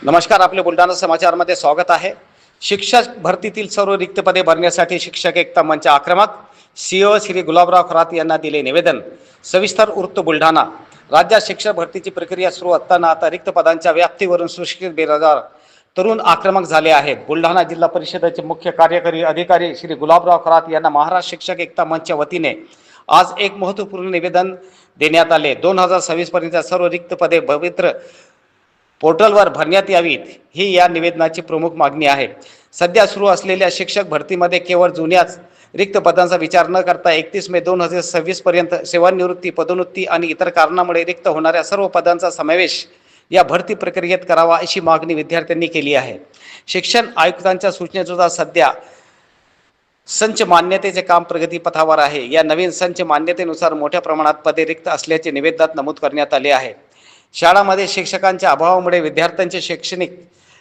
नमस्कार, आपले बुलढाणा समाचारमध्ये स्वागत आहे। शिक्षक भरतीतील सर्व रिक्त पदे भरण्यासाठी शिक्षक एकता मंच आक्रमक। सीओ श्री गुलाबराव खरात यांना दिले निवेदन। सविस्तर वृत्त बुलढाणा। राज्यात शिक्षक भरतीची प्रक्रिया सुरू असताना आता रिक्त पदांच्या व्याप्तीवरून सुशिक्षित बेरोजगार तरुण आक्रमक झाले आहेत। बुलढाणा जिल्हा परिषदेचे मुख्य कार्यकारी अधिकारी श्री गुलाबराव खरात यांना महाराष्ट्र शिक्षक एकता मंचच्या वतीने आज एक महत्त्वपूर्ण निवेदन देण्यात आले। 2026 पर्यंत सर्व रिक्त पदे पवित्र पोर्टलवर भरण्यात यावीत ही या निवेदनाची प्रमुख मागणी आहे। सध्या सुरू असलेल्या शिक्षक भरतीमध्ये केवळ जुन्याच रिक्त पदांचा विचार न करता 31 मे 2026 पर्यंत सेवानिवृत्ती, पदोन्नती आणि इतर कारणामुळे रिक्त होणाऱ्या सर्व पदांचा समावेश या भरती प्रक्रियेत करावा अशी मागणी विद्यार्थ्यांनी केली आहे। शिक्षण आयुक्तांच्या सूचनेनुसार सध्या संच मान्यतेचे काम प्रगतीपथावर आहे। या नवीन संच मान्यतेनुसार मोठ्या प्रमाणात पदे रिक्त असल्याचे निवेदनात नमूद करण्यात आले आहे। शाळांमध्ये शिक्षकांच्या अभावामुळे विद्यार्थ्यांचे शैक्षणिक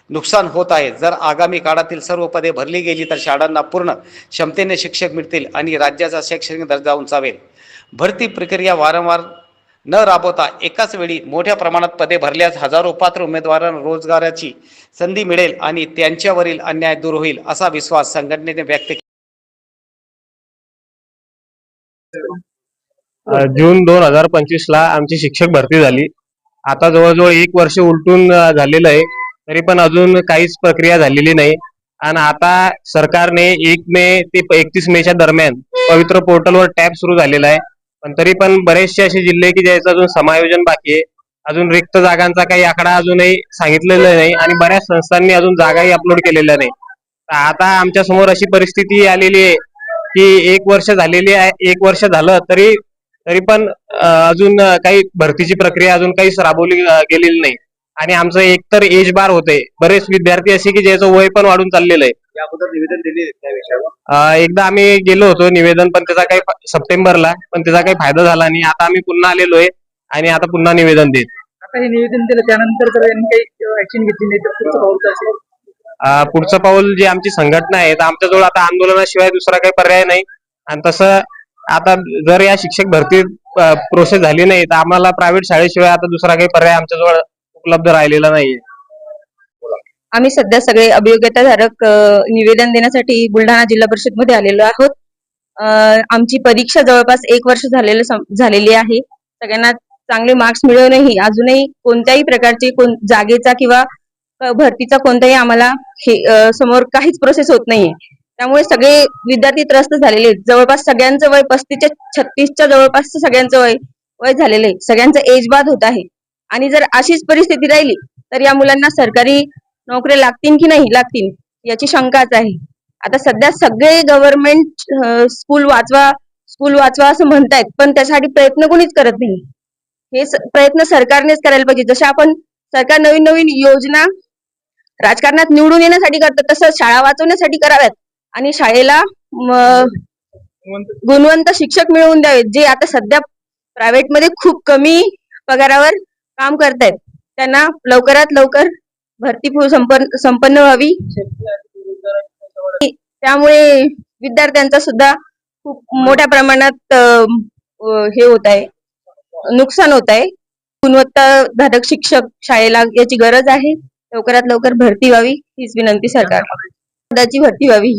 नुकसान होत आहे। जर आगामी काळातील सर्व पदे भरली गेली तर शाळांना पूर्ण क्षमतेने शिक्षक मिळतील आणि राज्याचा शैक्षणिक दर्जा उंचावेल। भरती प्रक्रिया वारंवार न राबवता एकाच वेळी मोठ्या प्रमाणात पदे भरल्यास हजारो पात्र उमेदवारांना रोजगाराची संधी मिळेल आणि त्यांच्यावरील अन्याय दूर होईल असा विश्वास संघटनेने व्यक्त केला। जून 2025 ला आमची शिक्षक भरती झाली। आता जवळजवळ 1 वर्ष उलटून झालेलं आहे, तरी पण अजून काहीच प्रक्रिया झालेली नाही। आणि आता सरकारने 1 मे ते 31 मेच्या दरम्यान पवित्र पोर्टलवर टॅब सुरू झालेला आहे, पण तरी पण बरेचसे असे जिल्हे की ज्याचं अजून समायोजन बाकी आहे। अजून रिक्त जागांचा काही आकडा अजूनही सांगितलेला नाही आणि बऱ्याच संस्थांनी अजून जागाही अपलोड केलेल्या नाही। आता आमच्या समोर अशी परिस्थिती आलेली आहे की 1 वर्ष झालेली आहे, 1 वर्ष झालं तरी पण अजून काही भरतीची प्रक्रिया अजून काहीच राबवली गेलेली नाही। आणि आमचं एकतर एज बार होते, बरेच विद्यार्थी असे की ज्याचं वय पण वाढून चाललेलं आहे। याबद्दल निवेदन दिले त्या विषयावर एकदा आम्ही गेलो होतो निवेदन, पण त्याचा काही सप्टेंबरला, पण त्याचा काही फायदा झाला नाही। आता आम्ही पुन्हा आलेलो आहे आणि आता पुन्हा निवेदन देत। आता हे निवेदन दिलं त्यानंतर जर यांनी काही ऍक्शन घेतली नाही तर पुढचं पाऊल काय असेल? पुढचं पाऊल जे आमची संघटना आहे, तर आमच्याजवळ आता आंदोलनाशिवाय दुसरा काही पर्याय नाही। आणि तसं आता जर या शिक्षक भरती प्रोसेस झाली नाही तर आम्हाला प्रायव्हेट शाळेशिवाय आता दुसरा काही पर्याय आमच्याजवळ उपलब्ध राहिलेला नाहीये। आम्ही सध्या सगळे अभियोग्यताधारक निवेदन देण्यासाठी बुलढाणा जिल्हा परिषद मध्ये आलेलो आहोत। आमची परीक्षा जवळपास 1 वर्ष झालेली आहे। सगळ्यांना चांगले मार्क्स मिळवूनही अजूनही कोणत्याही प्रकारची जागेचा किंवा भरतीचा कोणताही आम्हाला समोर काहीच प्रोसेस होत नाहीये। त्यामुळे सगळे विद्यार्थी त्रस्त झालेले आहेत। जवळपास सगळ्यांचं वय 35 ते 36च्या जवळपास सगळ्यांचं वय झालेलं आहे। सगळ्यांचं एज बाद होत आहे आणि जर अशीच परिस्थिती राहिली तर या मुलांना सरकारी नोकऱ्या लागतील की नाही लागतील याची शंकाच आहे। आता सध्या सगळे गव्हर्नमेंट स्कूल वाचवा असं म्हणतायत, पण त्यासाठी प्रयत्न कोणीच करत नाही। हे प्रयत्न सरकारनेच करायला पाहिजे। जसे आपण सरकार नवीन नवीन योजना राजकारणात निवडून येण्यासाठी करतात, तसं शाळा वाचवण्यासाठी कराव्यात आणि शाळेला गुणवंत शिक्षक मिळवून द्यावेत, जे आता सध्या प्रायव्हेट मध्ये खूप कमी पगारावर काम करतायत। त्यांना लवकरात लवकर भरती संपन्न व्हावी। त्यामुळे विद्यार्थ्यांचा सुद्धा खूप मोठ्या प्रमाणात हे होत आहे, नुकसान होत आहे। गुणवत्ताधारक शिक्षक शाळेला याची गरज आहे। लवकरात लवकर भरती व्हावी हीच विनंती सरकार पदाची भरती व्हावी।